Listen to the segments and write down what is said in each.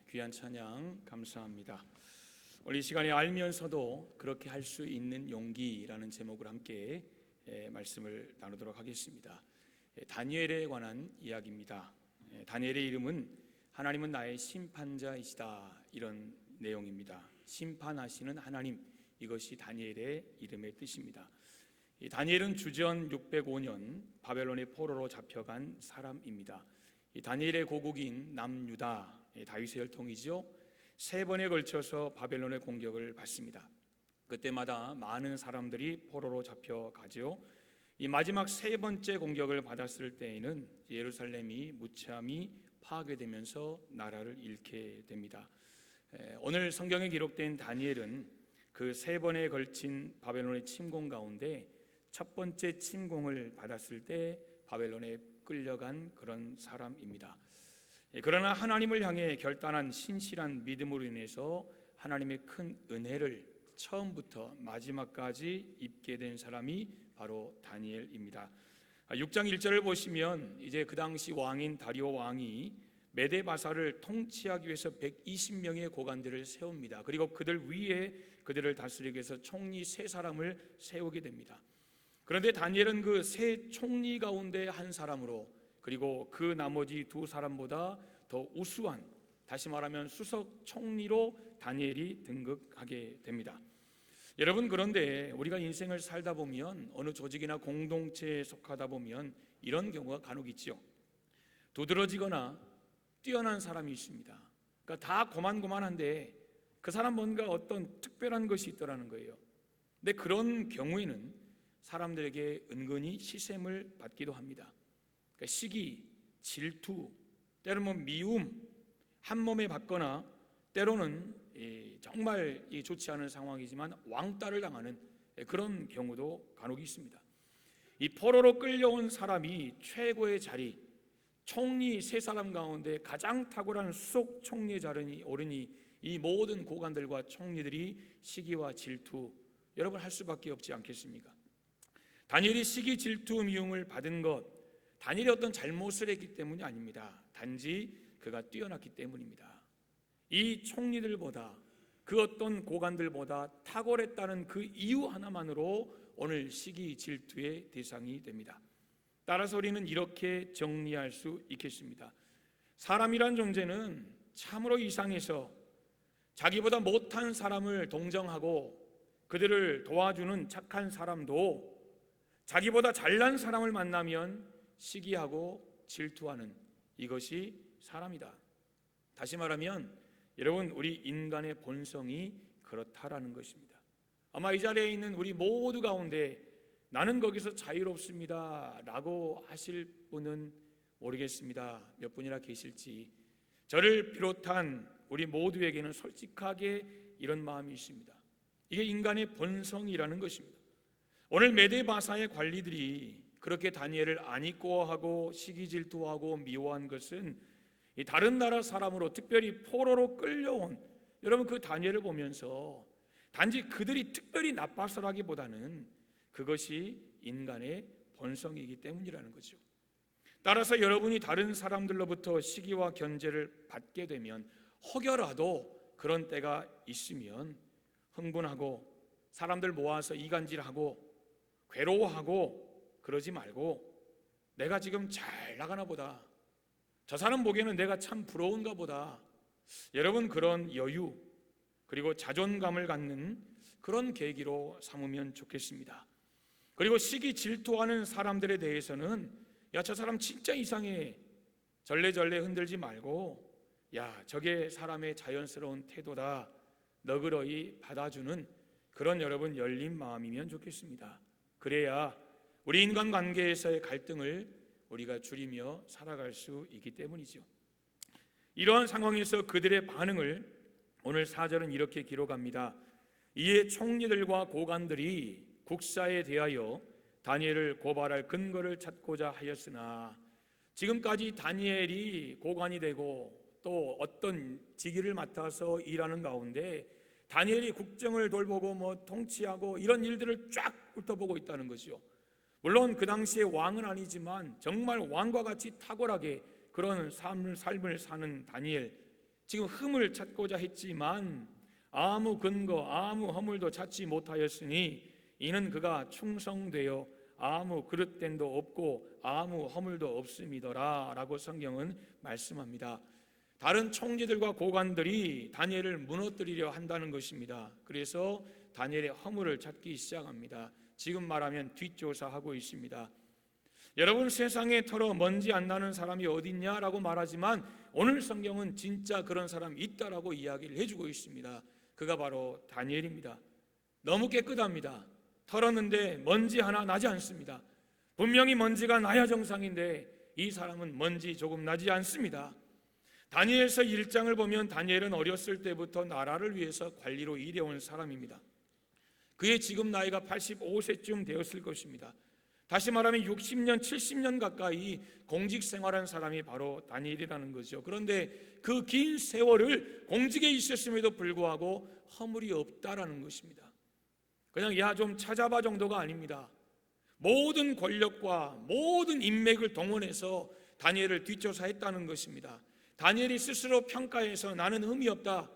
귀한 찬양 감사합니다. 오늘 이 시간에 알면서도 그렇게 할 수 있는 용기라는 제목으로 함께 말씀을 나누도록 하겠습니다. 다니엘에 관한 이야기입니다. 다니엘의 이름은 하나님은 나의 심판자이시다, 이런 내용입니다. 심판하시는 하나님, 이것이 다니엘의 이름의 뜻입니다. 다니엘은 주전 605년 바벨론의 포로로 잡혀간 사람입니다. 다니엘의 고국인 남유다, 다윗의 혈통이죠. 3번에 걸쳐서 바벨론의 공격을 받습니다. 그때마다 많은 사람들이 포로로 잡혀가죠. 이 마지막 3번째 공격을 받았을 때에는 예루살렘이 무참히 파괴되면서 나라를 잃게 됩니다. 오늘 성경에 기록된 다니엘은 그 3번에 걸친 바벨론의 침공 가운데 첫 번째 침공을 받았을 때 바벨론에 끌려간 그런 사람입니다. 그러나 하나님을 향해 결단한 신실한 믿음으로 인해서 하나님의 큰 은혜를 처음부터 마지막까지 입게 된 사람이 바로 다니엘입니다. 6장 1절을 보시면 이제 그 당시 왕인 다리오 왕이 메데바사를 통치하기 위해서 120명의 고관들을 세웁니다. 그리고 그들 위에 그들을 다스리기 위해서 총리 3사람을 세우게 됩니다. 그런데 다니엘은 그 3 총리 가운데 한 사람으로, 그리고 그 나머지 2사람보다 더 우수한, 다시 말하면 수석 총리로 다니엘이 등극하게 됩니다. 여러분, 그런데 우리가 인생을 살다 보면 어느 조직이나 공동체에 속하다 보면 이런 경우가 간혹 있죠. 두드러지거나 뛰어난 사람이 있습니다. 그러니까 다 고만고만한데 그 사람 뭔가 어떤 특별한 것이 있더라는 거예요. 근데 그런 경우에는 사람들에게 은근히 시샘을 받기도 합니다. 그러니까 시기, 질투, 때로는 미움, 한 몸에 받거나 때로는 정말 좋지 않은 상황이지만 왕따를 당하는 그런 경우도 간혹 있습니다. 이 포로로 끌려온 사람이 최고의 자리, 총리 3사람 가운데 가장 탁월한 수석 총리의 자리에 오르니 이 모든 고관들과 총리들이 시기와 질투, 여러분 할 수밖에 없지 않겠습니까? 다니엘이 시기, 질투, 미움을 받은 것, 다니엘이 어떤 잘못을 했기 때문이 아닙니다. 단지 그가 뛰어났기 때문입니다. 이 총리들보다, 그 어떤 고관들보다 탁월했다는 그 이유 하나만으로 오늘 시기, 질투의 대상이 됩니다. 따라서 우리는 이렇게 정리할 수 있겠습니다. 사람이란 존재는 참으로 이상해서 자기보다 못한 사람을 동정하고 그들을 도와주는 착한 사람도 자기보다 잘난 사람을 만나면 시기하고 질투하는, 이것이 사람이다. 다시 말하면 여러분, 우리 인간의 본성이 그렇다라는 것입니다. 아마 이 자리에 있는 우리 모두 가운데 나는 거기서 자유롭습니다 라고 하실 분은 모르겠습니다. 몇 분이나 계실지. 저를 비롯한 우리 모두에게는 솔직하게 이런 마음이 있습니다. 이게 인간의 본성이라는 것입니다. 오늘 메데바사의 관리들이 그렇게 다니엘을 안이꼬하고 시기질투하고 미워한 것은 이 다른 나라 사람으로, 특별히 포로로 끌려온, 여러분 그 다니엘을 보면서 단지 그들이 특별히 나빠서라기보다는 그것이 인간의 본성이기 때문이라는 거죠. 따라서 여러분이 다른 사람들로부터 시기와 견제를 받게 되면, 혹여라도 그런 때가 있으면 흥분하고 사람들 모아서 이간질하고 괴로워하고 그러지 말고, 내가 지금 잘 나가나 보다, 저 사람 보기에는 내가 참 부러운가 보다, 여러분 그런 여유 그리고 자존감을 갖는 그런 계기로 삼으면 좋겠습니다. 그리고 시기 질투하는 사람들에 대해서는 야, 저 사람 진짜 이상해, 절레절레 흔들지 말고 야, 저게 사람의 자연스러운 태도다, 너그러이 받아주는 그런 여러분 열린 마음이면 좋겠습니다. 그래야 우리 인간관계에서의 갈등을 우리가 줄이며 살아갈 수 있기 때문이죠. 이러한 상황에서 그들의 반응을 오늘 4절은 이렇게 기록합니다. 이에 총리들과 고관들이 국사에 대하여 다니엘을 고발할 근거를 찾고자 하였으나, 지금까지 다니엘이 고관이 되고 또 어떤 직위를 맡아서 일하는 가운데 다니엘이 국정을 돌보고 통치하고 이런 일들을 쫙 훑어보고 있다는 거죠. 물론 그 당시에 왕은 아니지만 정말 왕과 같이 탁월하게 그런 삶을 사는 다니엘, 지금 흠을 찾고자 했지만 아무 근거, 아무 허물도 찾지 못하였으니 이는 그가 충성되어 아무 그릇됨도 없고 아무 허물도 없음이더라 라고 성경은 말씀합니다. 다른 총리들과 고관들이 다니엘을 무너뜨리려 한다는 것입니다. 그래서 다니엘의 허물을 찾기 시작합니다. 지금 말하면 뒷조사하고 있습니다. 여러분, 세상에 털어 먼지 안 나는 사람이 어딨냐라고 말하지만 오늘 성경은 진짜 그런 사람이 있다라고 이야기를 해주고 있습니다. 그가 바로 다니엘입니다. 너무 깨끗합니다. 털었는데 먼지 하나 나지 않습니다. 분명히 먼지가 나야 정상인데 이 사람은 먼지 조금 나지 않습니다. 다니엘서 1장을 보면 다니엘은 어렸을 때부터 나라를 위해서 관리로 일해온 사람입니다. 그의 지금 나이가 85세쯤 되었을 것입니다. 다시 말하면 60년, 70년 가까이 공직 생활한 사람이 바로 다니엘이라는 거죠. 그런데 그 긴 세월을 공직에 있었음에도 불구하고 허물이 없다라는 것입니다. 그냥 야 좀 찾아봐 정도가 아닙니다. 모든 권력과 모든 인맥을 동원해서 다니엘을 뒷조사했다는 것입니다. 다니엘이 스스로 평가해서 나는 흠이 없다.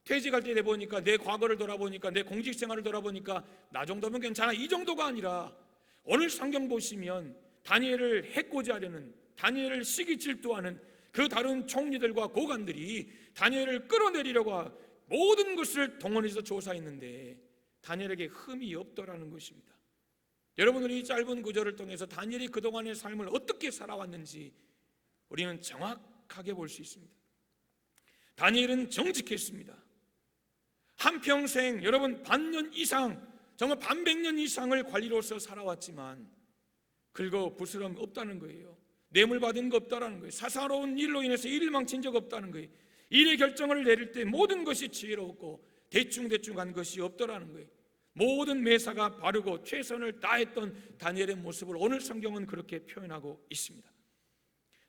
퇴직할 때 보니까 내 과거를 돌아보니까 내 공직 생활을 돌아보니까 나 정도면 괜찮아. 이 정도가 아니라 오늘 성경 보시면 다니엘을 해코지 하려는, 다니엘을 시기 질투하는 그 다른 총리들과 고관들이 다니엘을 끌어내리려고 모든 것을 동원해서 조사했는데 다니엘에게 흠이 없더라는 것입니다. 여러분들이 이 짧은 구절을 통해서 다니엘이 그동안의 삶을 어떻게 살아왔는지 우리는 정확하게 볼 수 있습니다. 다니엘은 정직했습니다. 한평생, 여러분 반년 이상, 정말 반백년 이상을 관리로서 살아왔지만 긁어 부스럼 없다는 거예요. 뇌물 받은 거 없다는 거예요. 사사로운 일로 인해서 일을 망친 적 없다는 거예요. 일의 결정을 내릴 때 모든 것이 지혜롭고 대충대충 한 것이 없더라는 거예요. 모든 매사가 바르고 최선을 다했던 다니엘의 모습을 오늘 성경은 그렇게 표현하고 있습니다.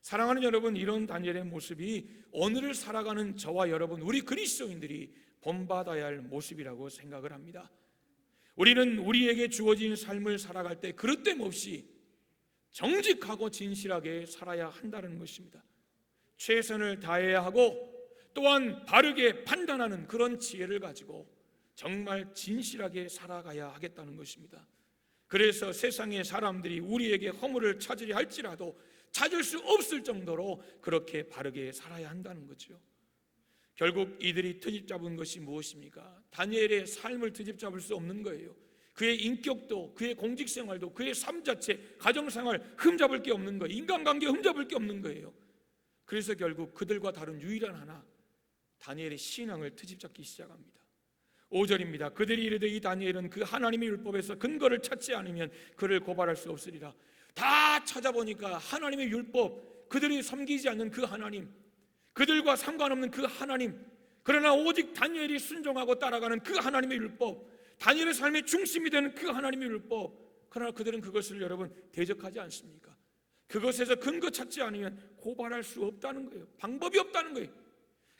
사랑하는 여러분, 이런 다니엘의 모습이 오늘을 살아가는 저와 여러분, 우리 그리스도인들이 본받아야 할 모습이라고 생각을 합니다. 우리는 우리에게 주어진 삶을 살아갈 때 그릇됨 없이 정직하고 진실하게 살아야 한다는 것입니다. 최선을 다해야 하고 또한 바르게 판단하는 그런 지혜를 가지고 정말 진실하게 살아가야 하겠다는 것입니다. 그래서 세상의 사람들이 우리에게 허물을 찾으려 할지라도 찾을 수 없을 정도로 그렇게 바르게 살아야 한다는 거죠. 결국 이들이 트집 잡은 것이 무엇입니까? 다니엘의 삶을 트집 잡을 수 없는 거예요. 그의 인격도, 그의 공직생활도, 그의 삶 자체, 가정생활 흠잡을 게 없는 거예요. 인간관계 흠잡을 게 없는 거예요. 그래서 결국 그들과 다른 유일한 하나, 다니엘의 신앙을 트집 잡기 시작합니다. 5절입니다. 그들이 이르되 이 다니엘은 그 하나님의 율법에서 근거를 찾지 않으면 그를 고발할 수 없으리라. 다 찾아보니까 하나님의 율법, 그들이 섬기지 않는 그 하나님, 그들과 상관없는 그 하나님, 그러나 오직 다니엘이 순종하고 따라가는 그 하나님의 율법, 다니엘의 삶의 중심이 되는 그 하나님의 율법, 그러나 그들은 그것을 여러분 대적하지 않습니까? 그것에서 근거 찾지 않으면 고발할 수 없다는 거예요. 방법이 없다는 거예요.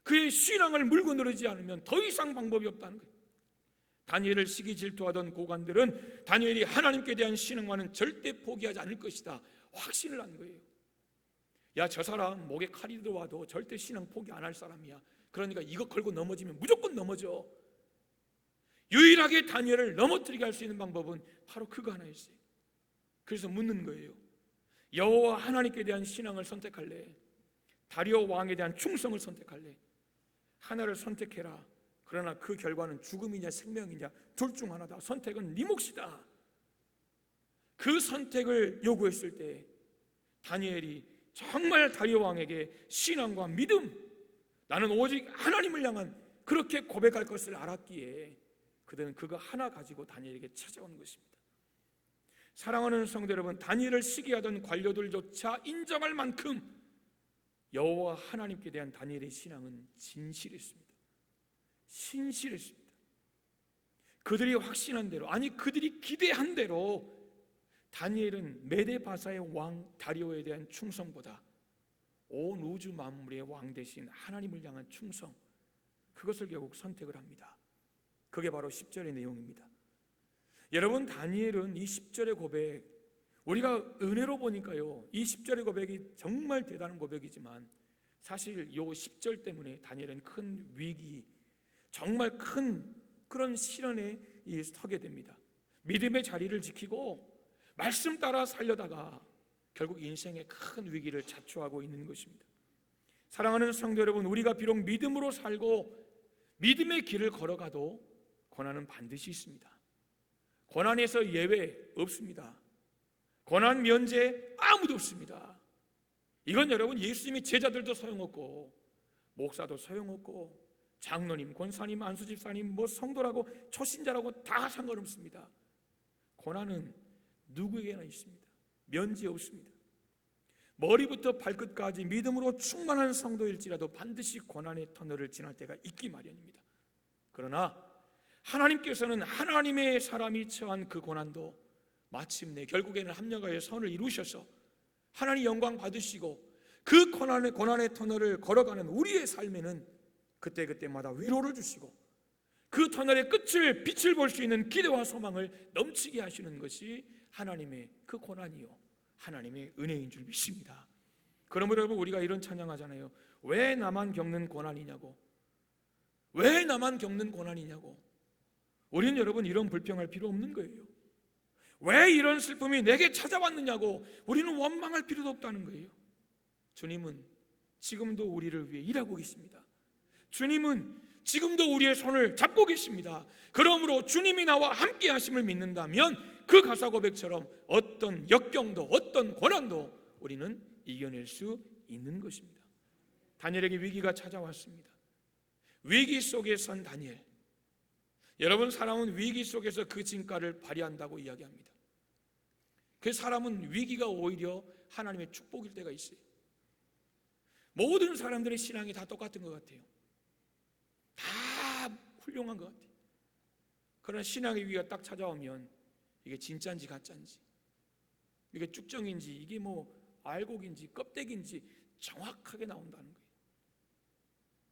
그의 신앙을 물고 늘지 않으면 더 이상 방법이 없다는 거예요. 다니엘을 시기 질투하던 고관들은 다니엘이 하나님께 대한 신앙과는 절대 포기하지 않을 것이다 확신을 한 거예요. 야, 저 사람 목에 칼이 들어와도 절대 신앙 포기 안 할 사람이야. 그러니까 이거 걸고 넘어지면 무조건 넘어져. 유일하게 다니엘을 넘어뜨리게 할 수 있는 방법은 바로 그거 하나였어요. 그래서 묻는 거예요. 여호와 하나님께 대한 신앙을 선택할래? 다리오 왕에 대한 충성을 선택할래? 하나를 선택해라. 그러나 그 결과는 죽음이냐 생명이냐 둘 중 하나다. 선택은 네 몫이다. 그 선택을 요구했을 때 다니엘이 정말 다리오 왕에게 신앙과 믿음, 나는 오직 하나님을 향한 그렇게 고백할 것을 알았기에 그들은 그거 하나 가지고 다니엘에게 찾아온 것입니다. 사랑하는 성도 여러분, 다니엘을 시기하던 관료들조차 인정할 만큼 여호와 하나님께 대한 다니엘의 신앙은 진실했습니다. 신실했습니다. 그들이 확신한 대로, 아니 그들이 기대한 대로 다니엘은 메데바사의 왕 다리오에 대한 충성보다 온 우주 만물의 왕 대신 하나님을 향한 충성, 그것을 결국 선택을 합니다. 그게 바로 10절의 내용입니다. 여러분, 다니엘은 이 10절의 고백, 우리가 은혜로 보니까요, 이 10절의 고백이 정말 대단한 고백이지만 사실 요 10절 때문에 다니엘은 큰 위기, 정말 큰 그런 시련에 서게 됩니다. 믿음의 자리를 지키고 말씀 따라 살려다가 결국 인생의 큰 위기를 자초하고 있는 것입니다. 사랑하는 성도 여러분, 우리가 비록 믿음으로 살고 믿음의 길을 걸어가도 고난은 반드시 있습니다. 고난에서 예외 없습니다. 고난 면제 아무도 없습니다. 이건 여러분, 예수님의 제자들도 소용없고 목사도 소용없고 장로님, 권사님, 안수집사님, 성도라고 초신자라고 다 상관없습니다. 고난은 누구에게나 있습니다. 면제 없습니다. 머리부터 발끝까지 믿음으로 충만한 성도일지라도 반드시 고난의 터널을 지날 때가 있기 마련입니다. 그러나 하나님께서는 하나님의 사람이 처한 그 고난도 마침내 결국에는 합력하여 선을 이루셔서 하나님 영광 받으시고 그 고난의 터널을 걸어가는 우리의 삶에는 그때그때마다 위로를 주시고 그 터널의 끝을, 빛을 볼 수 있는 기대와 소망을 넘치게 하시는 것이 하나님의 그 고난이요 하나님의 은혜인 줄 믿습니다. 그러므로 여러분, 우리가 이런 찬양하잖아요. 왜 나만 겪는 고난이냐고, 왜 나만 겪는 고난이냐고. 우리는 여러분 이런 불평할 필요 없는 거예요. 왜 이런 슬픔이 내게 찾아왔느냐고 우리는 원망할 필요도 없다는 거예요. 주님은 지금도 우리를 위해 일하고 계십니다. 주님은 지금도 우리의 손을 잡고 계십니다. 그러므로 주님이 나와 함께 하심을 믿는다면 그 가사 고백처럼 어떤 역경도 어떤 고난도 우리는 이겨낼 수 있는 것입니다. 다니엘에게 위기가 찾아왔습니다. 위기 속에 선 다니엘, 여러분, 사람은 위기 속에서 그 진가를 발휘한다고 이야기합니다. 그 사람은 위기가 오히려 하나님의 축복일 때가 있어요. 모든 사람들의 신앙이 다 똑같은 것 같아요. 다 훌륭한 것 같아요. 그러나 신앙의 위기가 딱 찾아오면 이게 진짜인지 가짜인지, 이게 쭉정인지, 이게 알곡인지 껍데기인지 정확하게 나온다는 거예요.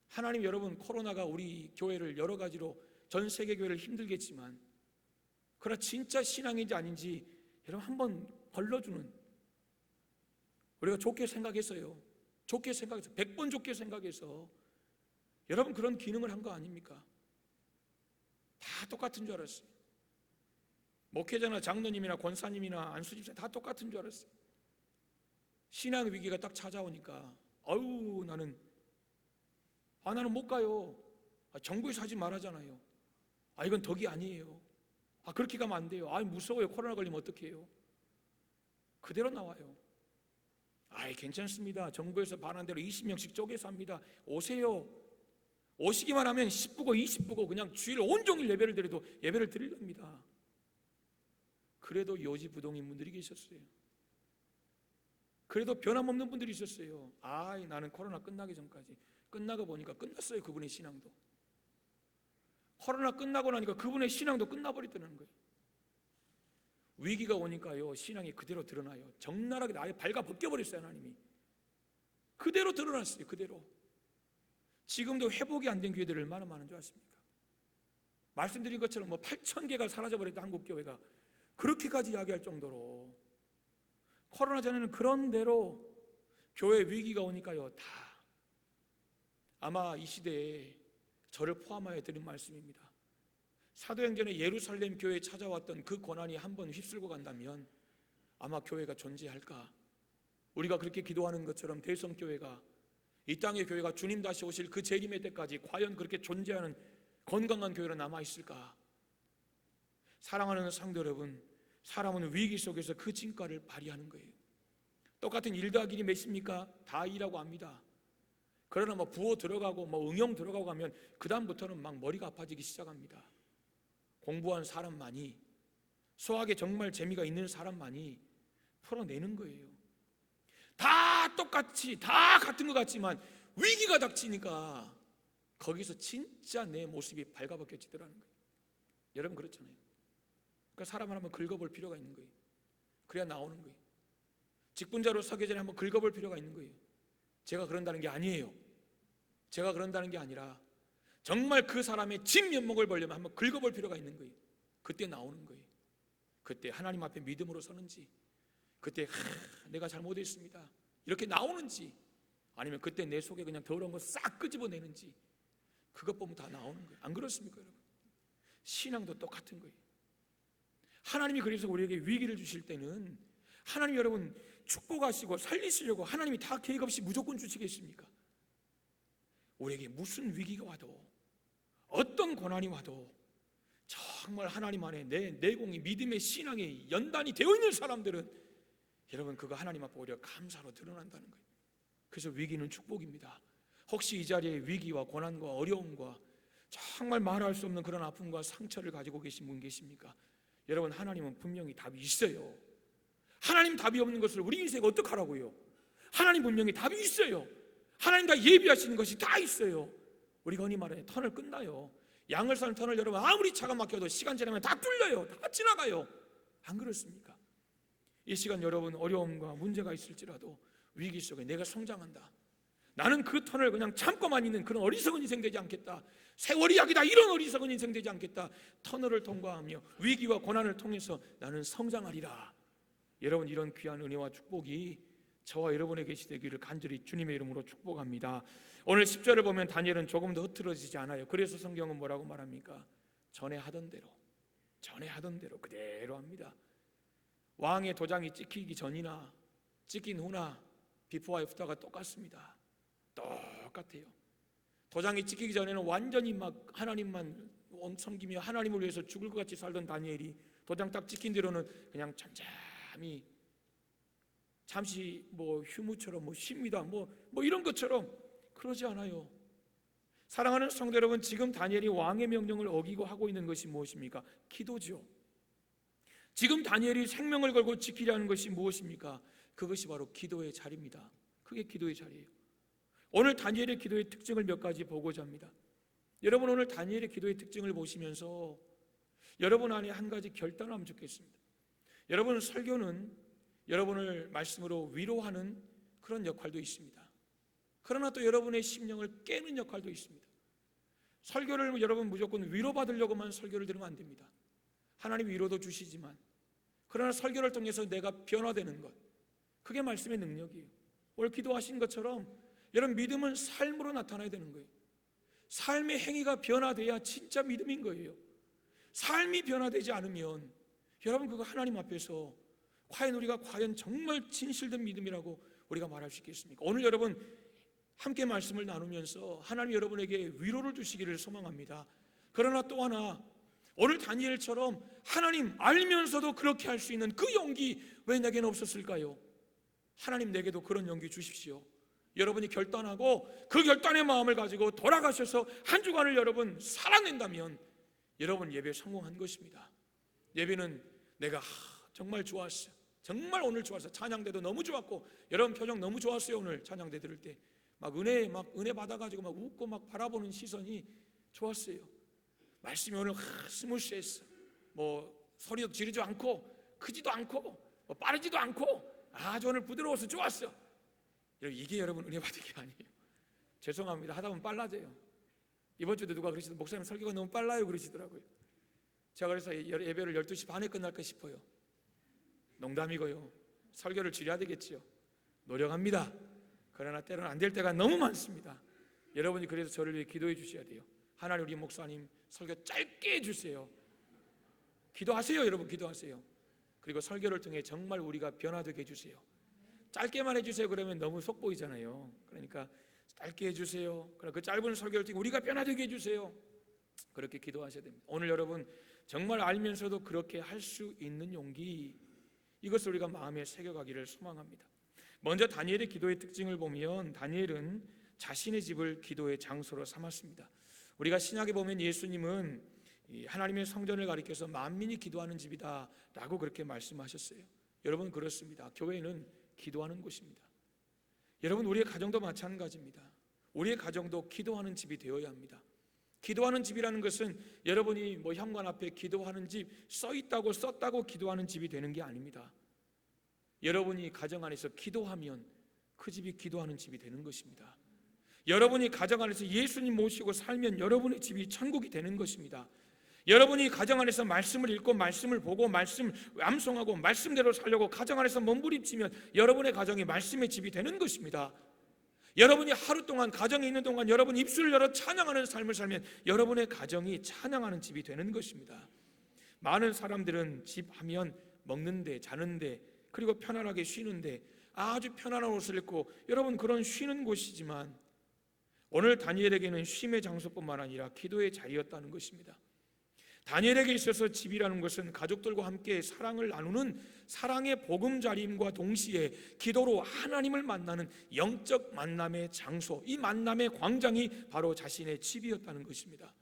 하나님, 여러분, 코로나가 우리 교회를 여러 가지로 전 세계 교회를 힘들겠지만 그러나 진짜 신앙인지 아닌지 여러분 한번 걸러주는, 우리가 좋게 생각했어요. 좋게 생각해서 100번 좋게 생각해서 여러분 그런 기능을 한 거 아닙니까? 다 똑같은 줄 알았어요. 목회자나 장로님이나 권사님이나 안수집사 다 똑같은 줄 알았어요. 신앙 위기가 딱 찾아오니까 나는 못 가요. 정부에서 하지 말하잖아요. 이건 덕이 아니에요. 그렇게 가면 안 돼요. 무서워요. 코로나 걸리면 어떡해요? 그대로 나와요. 괜찮습니다. 정부에서 반한 대로 20명씩 쪼개서 합니다. 오세요. 오시기만 하면 10부고 20부고 그냥 주일 온종일 예배를 드려도 예배를 드리렵니다. 그래도 요지부동인 분들이 계셨어요. 그래도 변함없는 분들이 있었어요. 나는 코로나 끝나기 전까지. 끝나고 보니까 끝났어요. 그분의 신앙도. 코로나 끝나고 나니까 그분의 신앙도 끝나버리더라는 거예요. 위기가 오니까요, 신앙이 그대로 드러나요. 적나라하게 아예 발가벗겨버렸어요. 하나님이 그대로 드러났어요. 그대로. 지금도 회복이 안 된 교회들이 얼마나 많은 줄 아십니까? 말씀드린 것처럼 8,000개가 사라져버렸다. 한국교회가 그렇게까지 이야기할 정도로. 코로나 전에는 그런 대로 교회 위기가 오니까요, 다 아마 이 시대에 저를 포함하여 드린 말씀입니다. 사도행전에 예루살렘 교회에 찾아왔던 그 고난이 한번 휩쓸고 간다면 아마 교회가 존재할까? 우리가 그렇게 기도하는 것처럼 대성교회가, 이 땅의 교회가 주님 다시 오실 그 재림의 때까지 과연 그렇게 존재하는 건강한 교회로 남아있을까? 사랑하는 성도 여러분, 사람은 위기 속에서 그 진가를 발휘하는 거예요. 똑같은 1 더하기 1이 몇입니까? 다 2라고 합니다. 그러나 부호 들어가고 응용 들어가고 하면 그 다음부터는 막 머리가 아파지기 시작합니다. 공부한 사람만이, 수학에 정말 재미가 있는 사람만이 풀어내는 거예요. 다 똑같이, 다 같은 것 같지만 위기가 닥치니까 거기서 진짜 내 모습이 발가벗겨지더라는 거예요. 여러분 그렇잖아요. 그러니까 사람을 한번 긁어볼 필요가 있는 거예요. 그래야 나오는 거예요. 직분자로 서기 전에 한번 긁어볼 필요가 있는 거예요. 제가 그런다는 게 아니에요. 제가 그런다는 게 아니라 정말 그 사람의 진면목을 보려면 한번 긁어볼 필요가 있는 거예요. 그때 나오는 거예요. 그때 하나님 앞에 믿음으로 서는지, 그때 내가 잘못했습니다 이렇게 나오는지, 아니면 그때 내 속에 그냥 더러운 거 싹 끄집어내는지 그것 보면 다 나오는 거예요. 안 그렇습니까 여러분? 신앙도 똑같은 거예요. 하나님이 그래서 우리에게 위기를 주실 때는 하나님 여러분 축복하시고 살리시려고 하나님이 다 계획 없이 무조건 주시겠습니까? 우리에게 무슨 위기가 와도 어떤 고난이 와도 정말 하나님 안에 내 내공이 믿음의 신앙의 연단이 되어 있는 사람들은 여러분 그거 하나님 앞에 오히려 감사로 드러난다는 거예요. 그래서 위기는 축복입니다. 혹시 이 자리에 위기와 고난과 어려움과 정말 말할 수 없는 그런 아픔과 상처를 가지고 계신 분 계십니까? 여러분 하나님은 분명히 답이 있어요. 하나님 답이 없는 것을 우리 인생에 어떡하라고요? 하나님 분명히 답이 있어요. 하나님 다 예비하시는 것이 다 있어요. 우리가 흔히 말해 터널 끝나요. 양을 사는 터널 여러분 아무리 차가 막혀도 시간 지나면 다 뚫려요. 다 지나가요. 안 그렇습니까? 이 시간 여러분 어려움과 문제가 있을지라도 위기 속에 내가 성장한다. 나는 그 터널 그냥 참고만 있는 그런 어리석은 인생 되지 않겠다. 세월이 약이다 이런 어리석은 인생 되지 않겠다. 터널을 통과하며 위기와 고난을 통해서 나는 성장하리라. 여러분 이런 귀한 은혜와 축복이 저와 여러분에게 되기를 간절히 주님의 이름으로 축복합니다. 오늘 10절을 보면 다니엘은 조금 더 흐트러지지 않아요. 그래서 성경은 뭐라고 말합니까? 전에 하던 대로 그대로 합니다. 왕의 도장이 찍히기 전이나 찍힌 후나 비포와 애프터가 똑같습니다. 똑같아요. 도장이 찍히기 전에는 완전히 막 하나님만 섬기며 하나님을 위해서 죽을 것 같이 살던 다니엘이 도장 딱 찍힌 대로는 그냥 잠잠히 잠시 휴무처럼 쉽니다 뭐 이런 것처럼 그러지 않아요. 사랑하는 성도 여러분, 지금 다니엘이 왕의 명령을 어기고 하고 있는 것이 무엇입니까? 기도죠. 지금 다니엘이 생명을 걸고 지키려는 것이 무엇입니까? 그것이 바로 기도의 자리입니다. 그게 기도의 자리예요. 오늘 다니엘의 기도의 특징을 몇 가지 보고자 합니다. 여러분 오늘 다니엘의 기도의 특징을 보시면서 여러분 안에 한 가지 결단하면 좋겠습니다. 여러분 설교는 여러분을 말씀으로 위로하는 그런 역할도 있습니다. 그러나 또 여러분의 심령을 깨는 역할도 있습니다. 설교를 여러분 무조건 위로받으려고만 설교를 들으면 안 됩니다. 하나님 위로도 주시지만 그러나 설교를 통해서 내가 변화되는 것, 그게 말씀의 능력이에요. 오늘 기도하신 것처럼 여러분 믿음은 삶으로 나타나야 되는 거예요. 삶의 행위가 변화돼야 진짜 믿음인 거예요. 삶이 변화되지 않으면 여러분 그거 하나님 앞에서 과연 정말 진실된 믿음이라고 우리가 말할 수 있겠습니까? 오늘 여러분 함께 말씀을 나누면서 하나님 여러분에게 위로를 주시기를 소망합니다. 그러나 또 하나, 오늘 다니엘처럼 하나님 알면서도 그렇게 할 수 있는 그 용기 왜 내게는 없었을까요? 하나님 내게도 그런 용기 주십시오. 여러분이 결단하고 그 결단의 마음을 가지고 돌아가셔서 한 주간을 여러분 살아낸다면 여러분 예배 성공한 것입니다. 예배는 내가 정말 좋았어요. 정말 오늘 좋았어요. 찬양대도 너무 좋았고 여러분 표정 너무 좋았어요. 오늘 찬양대 들을 때 막 은혜 받아가지고 막 웃고 막 바라보는 시선이 좋았어요. 말씀이 오늘 스무시했어. 소리도 지르지 않고 크지도 않고 빠르지도 않고 아주 오늘 부드러워서 좋았어. 이게 여러분 은혜 받은 게 아니에요. 죄송합니다. 하다 보면 빨라져요. 이번 주도 누가 그러시더라고요. 목사님 설교가 너무 빨라요 그러시더라고요. 제가 그래서 예배를 12시 반에 끝날까 싶어요. 농담이고요. 설교를 줄여야 되겠지요. 노력합니다. 그러나 때로는 안 될 때가 너무 많습니다. 여러분이 그래서 저를 위해 기도해 주셔야 돼요. 하나님 우리 목사님 설교 짧게 해주세요. 기도하세요. 여러분 기도하세요. 그리고 설교를 통해 정말 우리가 변화되게 해주세요. 짧게만 해주세요 그러면 너무 속 보이잖아요. 그러니까 짧게 해주세요. 그 짧은 설교를 통해 우리가 변화되게 해주세요. 그렇게 기도하셔야 됩니다. 오늘 여러분 정말 알면서도 그렇게 할 수 있는 용기, 이것을 우리가 마음에 새겨가기를 소망합니다. 먼저 다니엘의 기도의 특징을 보면 다니엘은 자신의 집을 기도의 장소로 삼았습니다. 우리가 신약에 보면 예수님은 하나님의 성전을 가리켜서 만민이 기도하는 집이다 라고 그렇게 말씀하셨어요. 여러분 그렇습니다. 교회는 기도하는 곳입니다. 여러분 우리의 가정도 마찬가지입니다. 우리의 가정도 기도하는 집이 되어야 합니다. 기도하는 집이라는 것은 여러분이 현관 앞에 기도하는 집 써있다고 썼다고 기도하는 집이 되는 게 아닙니다. 여러분이 가정 안에서 기도하면 그 집이 기도하는 집이 되는 것입니다. 여러분이 가정 안에서 예수님 모시고 살면 여러분의 집이 천국이 되는 것입니다. 여러분이 가정 안에서 말씀을 읽고 말씀을 보고 말씀을 암송하고 말씀대로 살려고 가정 안에서 몸부림치면 여러분의 가정이 말씀의 집이 되는 것입니다. 여러분이 하루 동안 가정에 있는 동안 여러분 입술을 열어 찬양하는 삶을 살면 여러분의 가정이 찬양하는 집이 되는 것입니다. 많은 사람들은 집 하면 먹는데 자는데 그리고 편안하게 쉬는데 아주 편안한 옷을 입고 여러분 그런 쉬는 곳이지만 오늘 다니엘에게는 쉼의 장소뿐만 아니라 기도의 자리였다는 것입니다. 다니엘에게 있어서 집이라는 것은 가족들과 함께 사랑을 나누는 사랑의 보금자리임과 동시에 기도로 하나님을 만나는 영적 만남의 장소, 이 만남의 광장이 바로 자신의 집이었다는 것입니다.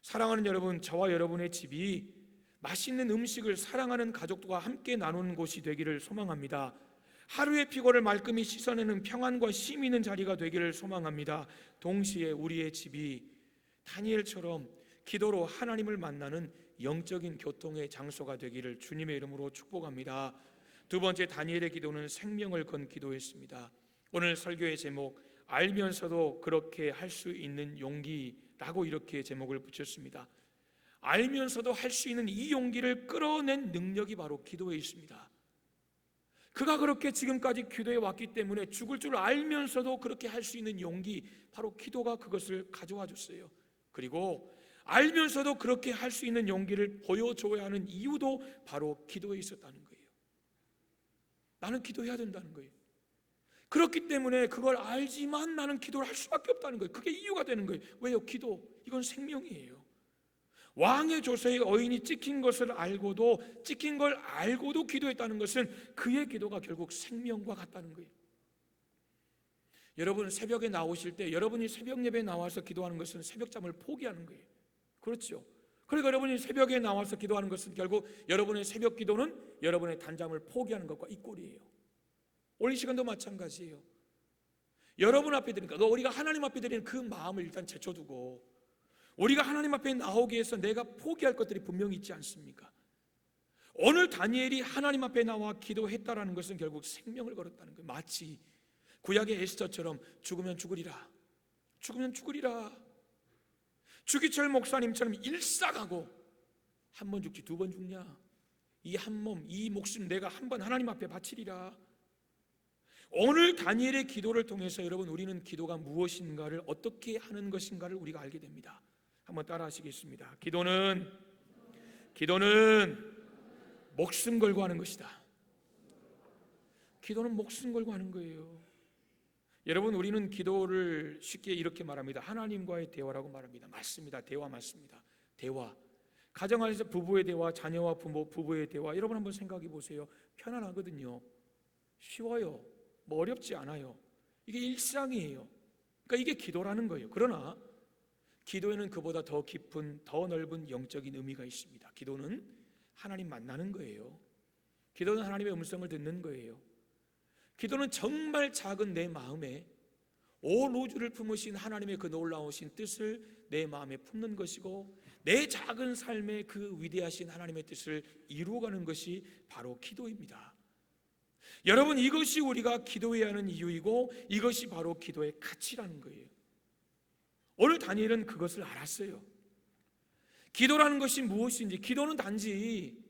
사랑하는 여러분, 저와 여러분의 집이 맛있는 음식을 사랑하는 가족과 함께 나누는 곳이 되기를 소망합니다. 하루의 피곤을 말끔히 씻어내는 평안과 쉼 있는 자리가 되기를 소망합니다. 동시에 우리의 집이 다니엘처럼 기도로 하나님을 만나는 영적인 교통의 장소가 되기를 주님의 이름으로 축복합니다. 두 번째, 다니엘의 기도는 생명을 건 기도였습니다. 오늘 설교의 제목, 알면서도 그렇게 할 수 있는 용기라고 이렇게 제목을 붙였습니다. 알면서도 할 수 있는 이 용기를 끌어낸 능력이 바로 기도에 있습니다. 그가 그렇게 지금까지 기도해 왔기 때문에 죽을 줄 알면서도 그렇게 할 수 있는 용기, 바로 기도가 그것을 가져와 줬어요. 그리고 알면서도 그렇게 할 수 있는 용기를 보여줘야 하는 이유도 바로 기도에 있었다는 거예요. 나는 기도해야 된다는 거예요. 그렇기 때문에 그걸 알지만 나는 기도를 할 수밖에 없다는 거예요. 그게 이유가 되는 거예요. 왜요? 기도, 이건 생명이에요. 왕의 조서에 어인이 찍힌 것을 알고도, 찍힌 걸 알고도 기도했다는 것은 그의 기도가 결국 생명과 같다는 거예요. 여러분 새벽에 나오실 때 여러분이 새벽 예배에 나와서 기도하는 것은 새벽잠을 포기하는 거예요. 그렇죠? 그러니까 여러분이 새벽에 나와서 기도하는 것은 결국 여러분의 새벽 기도는 여러분의 단잠을 포기하는 것과 이 꼴이에요. 오늘 이 시간도 마찬가지예요. 여러분 앞에 드리니까 우리가 하나님 앞에 드리는 그 마음을 일단 제쳐두고 우리가 하나님 앞에 나오기 위해서 내가 포기할 것들이 분명히 있지 않습니까? 오늘 다니엘이 하나님 앞에 나와 기도했다라는 것은 결국 생명을 걸었다는 거예요. 마치 구약의 에스더처럼 죽으면 죽으리라, 죽으면 죽으리라. 주기철 목사님처럼 일사가고 한 번 죽지 두 번 죽냐? 이 한 몸, 이 목숨 내가 한 번 하나님 앞에 바치리라. 오늘 다니엘의 기도를 통해서 여러분 우리는 기도가 무엇인가를 어떻게 하는 것인가를 우리가 알게 됩니다. 한번 따라 하시겠습니다. 기도는 목숨 걸고 하는 것이다. 기도는 목숨 걸고 하는 거예요. 여러분 우리는 기도를 쉽게 이렇게 말합니다. 하나님과의 대화라고 말합니다. 맞습니다. 대화 맞습니다. 대화. 가정 안에서 부부의 대화, 자녀와 부부의 대화, 여러분 한번 생각해 보세요. 편안하거든요. 쉬워요. 뭐 어렵지 않아요. 이게 일상이에요. 그러니까 이게 기도라는 거예요. 그러나 기도에는 그보다 더 깊은, 더 넓은 영적인 의미가 있습니다. 기도는 하나님 만나는 거예요. 기도는 하나님의 음성을 듣는 거예요. 기도는 정말 작은 내 마음에 온 우주를 품으신 하나님의 그 놀라우신 뜻을 내 마음에 품는 것이고 내 작은 삶의 그 위대하신 하나님의 뜻을 이루어가는 것이 바로 기도입니다. 여러분 이것이 우리가 기도해야 하는 이유이고 이것이 바로 기도의 가치라는 거예요. 오늘 다니엘은 그것을 알았어요. 기도라는 것이 무엇인지, 기도는 단지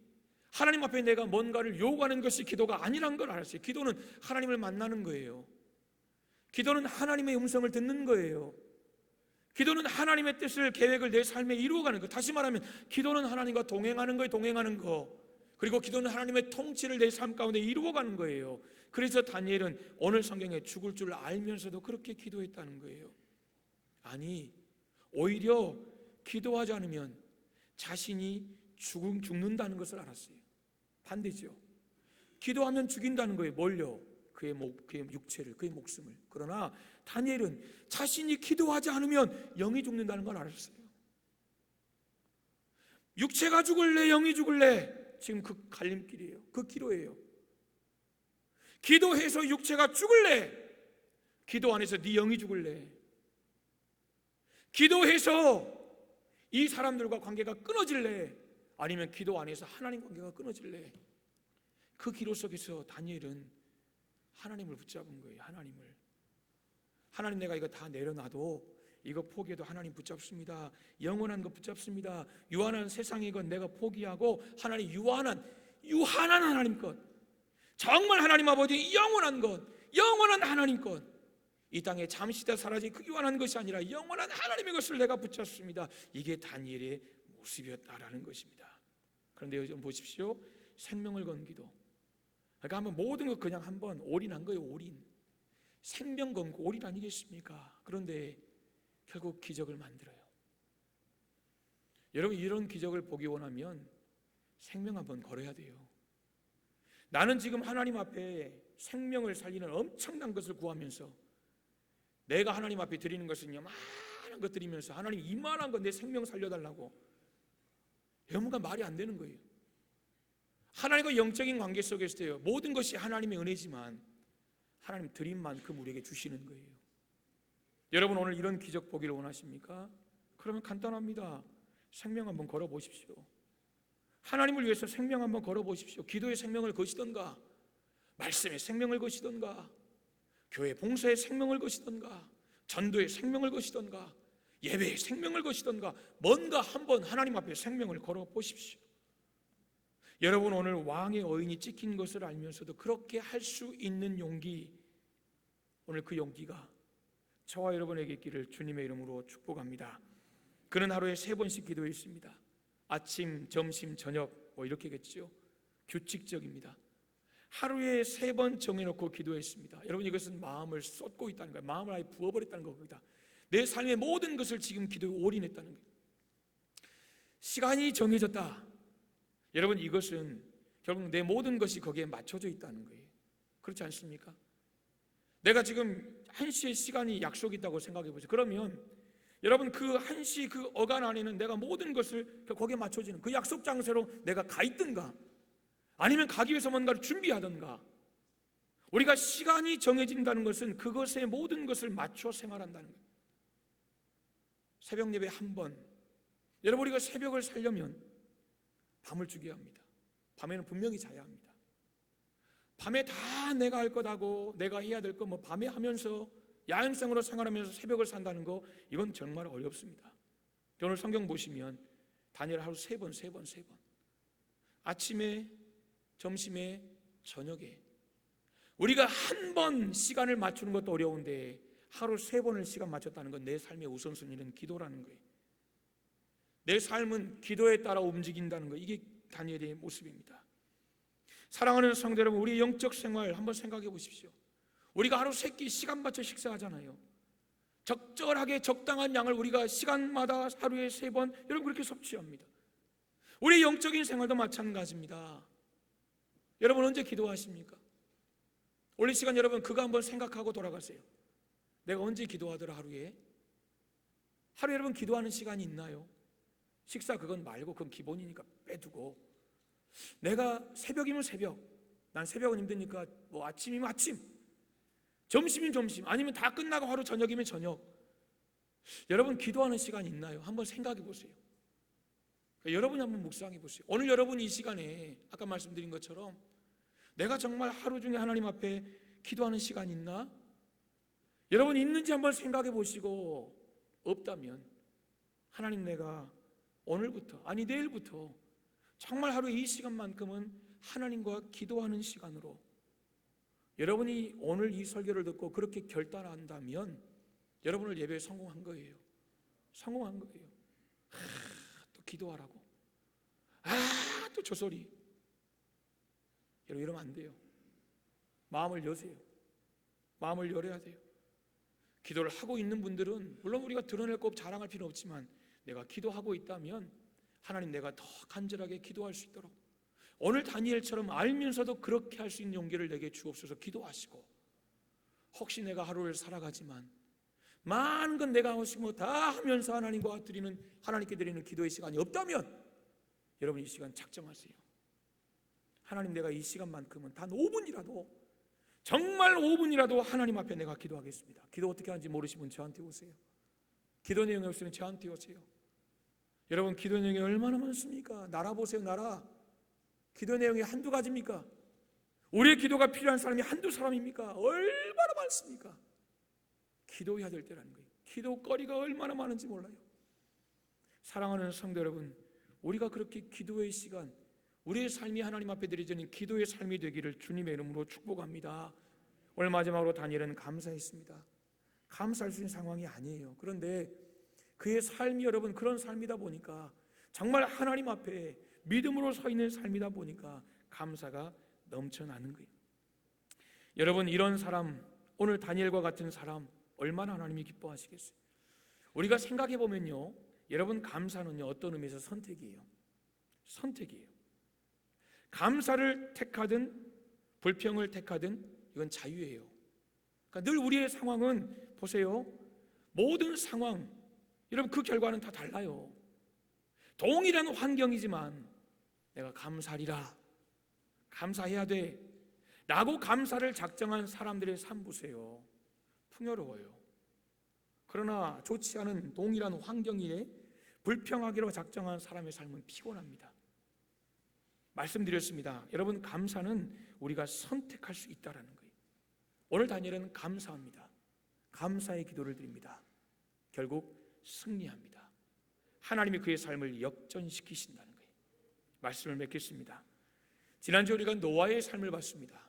하나님 앞에 내가 뭔가를 요구하는 것이 기도가 아니란 걸 알았어요. 기도는 하나님을 만나는 거예요. 기도는 하나님의 음성을 듣는 거예요. 기도는 하나님의 뜻을, 계획을 내 삶에 이루어가는 거. 다시 말하면 기도는 하나님과 동행하는 거예요. 동행하는 거. 그리고 기도는 하나님의 통치를 내 삶 가운데 이루어가는 거예요. 그래서 다니엘은 오늘 성경에 죽을 줄 알면서도 그렇게 기도했다는 거예요. 아니, 오히려 기도하지 않으면 자신이 죽는다는 것을 알았어요. 반대죠. 기도하면 죽인다는 거예요. 뭘요? 그의 육체를, 그의 목숨을. 그러나 다니엘은 자신이 기도하지 않으면 영이 죽는다는 걸 알았어요. 육체가 죽을래, 영이 죽을래? 지금 그 갈림길이에요. 그 기로예요. 기도해서 육체가 죽을래? 기도 안에서 네 영이 죽을래? 기도해서 이 사람들과 관계가 끊어질래? 아니면 기도 안에서 하나님 관계가 끊어질래? 그 기로 속에서 다니엘은 하나님을 붙잡은 거예요. 하나님 내가 이거 다 내려놔도 이거 포기해도 하나님 붙잡습니다. 영원한 거 붙잡습니다. 유한한 세상의 것 내가 포기하고 하나님 유한한 하나님 것, 정말 하나님 아버지 영원한 것, 영원한 하나님 것, 이 땅에 잠시 다 사라진 그 유한한 것이 아니라 영원한 하나님의 것을 내가 붙잡습니다. 이게 다니엘의 모습이었다라는 것입니다. 그런데 요즘 보십시오. 생명을 건 기도. 그러니까 한번 모든 것 그냥 한번 올인한 거예요. 올인. 생명 건고 올인 아니겠습니까? 그런데 결국 기적을 만들어요. 여러분, 이런 기적을 보기 원하면 생명 한번 걸어야 돼요. 나는 지금 하나님 앞에 생명을 살리는 엄청난 것을 구하면서 내가 하나님 앞에 드리는 것은요, 많은 것 드리면서 하나님 이만한 건 내 생명 살려달라고. 여러분과 말이 안 되는 거예요. 하나님과 영적인 관계 속에서요, 모든 것이 하나님의 은혜지만 하나님 드린 만큼 우리에게 주시는 거예요. 여러분, 오늘 이런 기적 보기를 원하십니까? 그러면 간단합니다. 생명 한번 걸어보십시오. 하나님을 위해서 생명 한번 걸어보십시오. 기도의 생명을 거시던가, 말씀의 생명을 거시던가, 교회 봉사의 생명을 거시던가, 전도의 생명을 거시던가, 예배의 생명을 거시던가, 뭔가 한번 하나님 앞에 생명을 걸어보십시오. 여러분, 오늘 왕의 어인이 찍힌 것을 알면서도 그렇게 할 수 있는 용기, 오늘 그 용기가 저와 여러분에게 있기를 주님의 이름으로 축복합니다. 그는 하루에 3번씩 기도했습니다. 아침, 점심, 저녁 뭐 이렇게겠죠. 규칙적입니다. 하루에 3번 정해놓고 기도했습니다. 여러분, 이것은 마음을 쏟고 있다는 거예요. 마음을 아예 부어버렸다는 겁니다. 내 삶의 모든 것을 지금 기도에 올인했다는 거예요. 시간이 정해졌다. 여러분, 이것은 결국 내 모든 것이 거기에 맞춰져 있다는 거예요. 그렇지 않습니까? 내가 지금 1시에 시간이 약속이 있다고 생각해 보세요. 그러면 여러분, 그 1시 그 어간 안에는 내가 모든 것을 거기에 맞춰지는 그 약속 장소로 내가 가 있든가 아니면 가기 위해서 뭔가를 준비하든가, 우리가 시간이 정해진다는 것은 그것에 모든 것을 맞춰 생활한다는 거예요. 새벽 예배 한 번, 여러분, 우리가 새벽을 살려면 밤을 죽여야 합니다. 밤에는 분명히 자야 합니다. 밤에 다 내가 할 것하고 내가 해야 될 거 뭐 밤에 하면서 야행성으로 생활하면서 새벽을 산다는 거, 이건 정말 어렵습니다. 오늘 성경 보시면 다니엘 하루 3번 아침에, 점심에, 저녁에, 우리가 한 번 시간을 맞추는 것도 어려운데 하루 3번을 시간 맞췄다는 건 내 삶의 우선순위는 기도라는 거예요. 내 삶은 기도에 따라 움직인다는 거, 이게 다니엘의 모습입니다. 사랑하는 성도 여러분, 우리의 영적 생활 한번 생각해 보십시오. 우리가 하루 3끼 시간 맞춰 식사하잖아요. 적절하게 적당한 양을 우리가 시간마다 하루에 3번, 여러분, 그렇게 섭취합니다. 우리 영적인 생활도 마찬가지입니다. 여러분, 언제 기도하십니까? 오늘 이 시간 여러분 그거 한번 생각하고 돌아가세요. 내가 언제 기도하더라 하루에? 하루에 여러분 기도하는 시간이 있나요? 식사 그건 말고, 그건 기본이니까 빼두고, 내가 새벽이면 새벽, 난 새벽은 힘드니까 뭐 아침이면 아침, 점심이면 점심, 아니면 다 끝나고 하루 저녁이면 저녁, 여러분 기도하는 시간이 있나요? 한번 생각해 보세요. 여러분이 한번 묵상해 보세요. 오늘 여러분이 이 시간에 아까 말씀드린 것처럼 내가 정말 하루 중에 하나님 앞에 기도하는 시간이 있나? 여러분 있는지 한번 생각해 보시고, 없다면 하나님, 내가 오늘부터, 아니 내일부터 정말 하루 이 시간만큼은 하나님과 기도하는 시간으로, 여러분이 오늘 이 설교를 듣고 그렇게 결단한다면 여러분을 예배에 성공한 거예요. 성공한 거예요. 또 기도하라고, 또 저 소리. 여러분, 이러면 안 돼요. 마음을 여세요. 마음을 열어야 돼요. 기도를 하고 있는 분들은 물론 우리가 드러낼 거 자랑할 필요는 없지만, 내가 기도하고 있다면 하나님, 내가 더 간절하게 기도할 수 있도록 오늘 다니엘처럼 알면서도 그렇게 할 수 있는 용기를 내게 주옵소서. 기도하시고, 혹시 내가 하루를 살아가지만 많은 건 내가 하시고 다 하면서 하나님께 드리는 기도의 시간이 없다면, 여러분 이 시간 작정하세요. 하나님, 내가 이 시간만큼은 단 5분이라도, 정말 5분이라도 하나님 앞에 내가 기도하겠습니다. 기도 어떻게 하는지 모르시면 저한테 오세요. 기도 내용이 없으면 저한테 오세요. 여러분, 기도 내용이 얼마나 많습니까? 나라 보세요. 나라. 기도 내용이 한두 가지입니까? 우리의 기도가 필요한 사람이 한두 사람입니까? 얼마나 많습니까? 기도해야 될 때라는 거예요. 기도거리가 얼마나 많은지 몰라요. 사랑하는 성도 여러분, 우리가 그렇게 기도의 시간, 우리의 삶이 하나님 앞에 드려지는 기도의 삶이 되기를 주님의 이름으로 축복합니다. 오늘 마지막으로 다니엘은 감사했습니다. 감사할 수 있는 상황이 아니에요. 그런데 그의 삶이 여러분 그런 삶이다 보니까 정말 하나님 앞에 믿음으로 서 있는 삶이다 보니까 감사가 넘쳐나는 거예요. 여러분 이런 사람, 오늘 다니엘과 같은 사람 얼마나 하나님이 기뻐하시겠어요? 우리가 생각해 보면요, 여러분 감사는요 어떤 의미에서 선택이에요. 선택이에요. 감사를 택하든 불평을 택하든 이건 자유예요. 그러니까 늘 우리의 상황은 보세요, 모든 상황 여러분 그 결과는 다 달라요. 동일한 환경이지만 내가 감사하리라, 감사해야 돼 라고 감사를 작정한 사람들의 삶 보세요. 풍요로워요. 그러나 좋지 않은 동일한 환경에 불평하기로 작정한 사람의 삶은 피곤합니다. 말씀드렸습니다. 여러분 감사는 우리가 선택할 수 있다는 거예요. 오늘 다니엘은 감사합니다. 감사의 기도를 드립니다. 결국 승리합니다. 하나님이 그의 삶을 역전시키신다는 거예요. 말씀을 맺겠습니다. 지난주 우리가 노아의 삶을 봤습니다.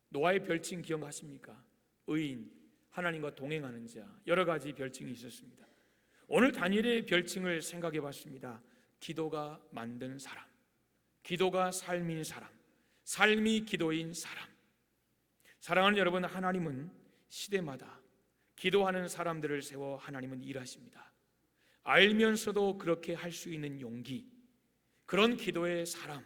노아의 별칭 기억하십니까? 의인, 하나님과 동행하는 자, 여러 가지 별칭이 있었습니다. 오늘 다니엘의 별칭을 생각해 봤습니다. 기도가 만든 사람, 기도가 삶인 사람, 삶이 기도인 사람. 사랑하는 여러분, 하나님은 시대마다 기도하는 사람들을 세워 하나님은 일하십니다. 알면서도 그렇게 할 수 있는 용기, 그런 기도의 사람,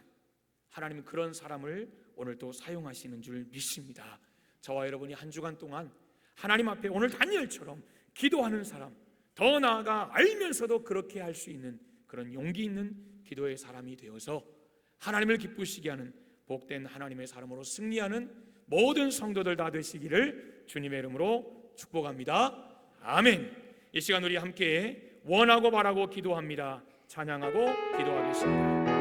하나님은 그런 사람을 오늘도 사용하시는 줄 믿습니다. 저와 여러분이 한 주간 동안 하나님 앞에 오늘 다니엘처럼 기도하는 사람, 더 나아가 알면서도 그렇게 할 수 있는 그런 용기 있는 기도의 사람이 되어서 하나님을 기쁘시게 하는 복된 하나님의 사람으로 승리하는 모든 성도들 다 되시기를 주님의 이름으로 축복합니다. 아멘. 이 시간 우리 함께 원하고 바라고 기도합니다. 찬양하고 기도하겠습니다.